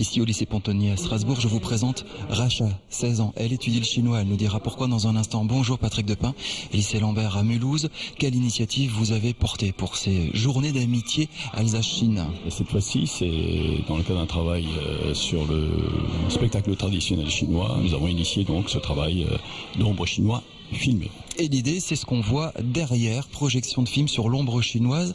Ici au lycée Pontonnier à Strasbourg, je vous présente Racha, 16 ans. Elle étudie le chinois, elle nous dira pourquoi dans un instant. Bonjour Patrick Depin, lycée Lambert à Mulhouse. Quelle initiative vous avez portée pour ces journées d'amitié Alsace-Chine? Cette fois-ci, c'est dans le cadre d'un travail sur le spectacle traditionnel chinois. Nous avons initié donc ce travail d'ombre chinois filmé. Et l'idée, c'est ce qu'on voit derrière, projection de film sur l'ombre chinoise.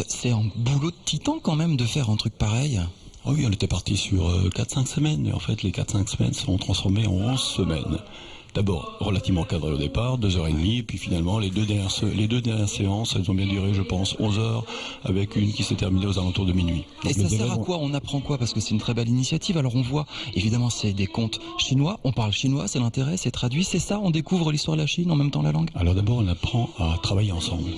C'est un boulot de titan quand même de faire un truc pareil. Oui, on était parti sur 4-5 semaines, et en fait les 4-5 semaines sont transformées en 11 semaines. D'abord, relativement cadré au départ, 2h30, et puis finalement, les deux dernières séances, elles ont bien duré, je pense, 11 heures, avec une qui s'est terminée aux alentours de minuit. Donc, et ça sert à quoi? On apprend quoi? Parce que c'est une très belle initiative. Alors on voit, évidemment, c'est des contes chinois, on parle chinois, c'est l'intérêt, c'est traduit, c'est ça? On découvre l'histoire de la Chine, en même temps la langue? Alors d'abord, on apprend à travailler ensemble.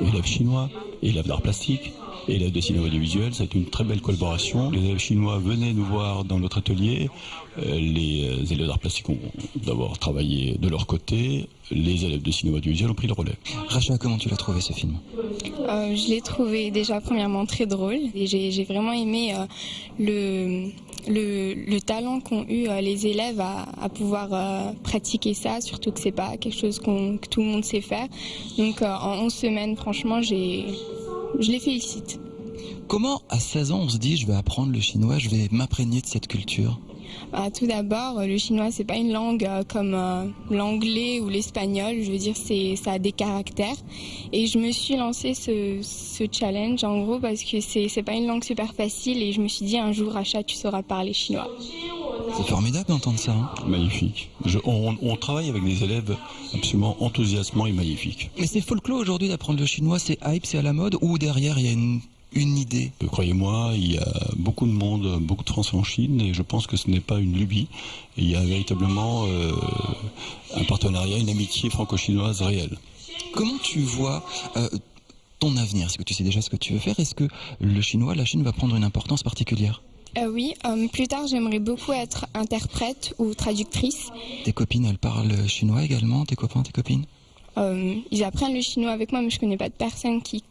Élèves chinois, élèves d'art plastique, élèves de cinéma audiovisuel, c'est une très belle collaboration. Les élèves chinois venaient nous voir dans notre atelier. Les élèves d'art plastique ont d'abord travaillé de leur côté. Les élèves de cinéma audiovisuel ont pris le relais. Racha, comment tu l'as trouvé ce film? Je l'ai trouvé déjà premièrement très drôle. Et j'ai vraiment aimé le talent qu'ont eu les élèves à pouvoir pratiquer ça, surtout que c'est pas quelque chose que tout le monde sait faire. Donc en 11 semaines, franchement, je les félicite. Comment, à 16 ans, on se dit je vais apprendre le chinois, je vais m'imprégner de cette culture? Tout d'abord, le chinois, c'est pas une langue comme l'anglais ou l'espagnol. Je veux dire, ça a des caractères. Et je me suis lancé ce challenge, en gros, parce que c'est pas une langue super facile. Et je me suis dit, un jour, Racha, tu sauras parler chinois. C'est formidable d'entendre ça. Hein. Magnifique. On travaille avec des élèves absolument enthousiasmants et magnifiques. Mais c'est folklore aujourd'hui d'apprendre le chinois, c'est hype, c'est à la mode, ou derrière il y a une idée? Croyez-moi, il y a beaucoup de monde, beaucoup de Français en Chine, et je pense que ce n'est pas une lubie. Il y a véritablement un partenariat, une amitié franco-chinoise réelle. Comment tu vois ton avenir? Est-ce que tu sais déjà ce que tu veux faire? Est-ce que le chinois, la Chine va prendre une importance particulière? Oui, plus tard j'aimerais beaucoup être interprète ou traductrice. Tes copines, elles parlent chinois également? Tes copains, tes copines? Ils apprennent le chinois avec moi, mais je connais pas de personnes qui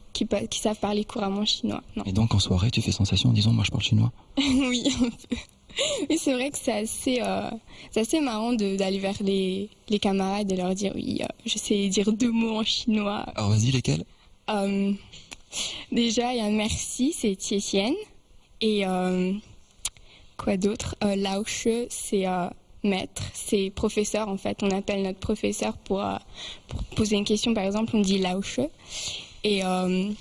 savent parler couramment chinois. Non. Et donc en soirée, tu fais sensation en disant moi je parle chinois? Oui, un peu. Oui, c'est vrai que c'est assez marrant d'aller vers les camarades et leur dire oui, je sais dire 2 mots en chinois. Alors vas-y, lesquels? Déjà, il y a merci, c'est Tiessienne. Et quoi d'autre? Lao She, c'est maître, c'est professeur en fait. On appelle notre professeur pour poser une question, par exemple, on dit Lao She. Et enfin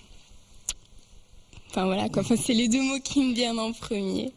voilà quoi, c'est les 2 mots qui me viennent en premier.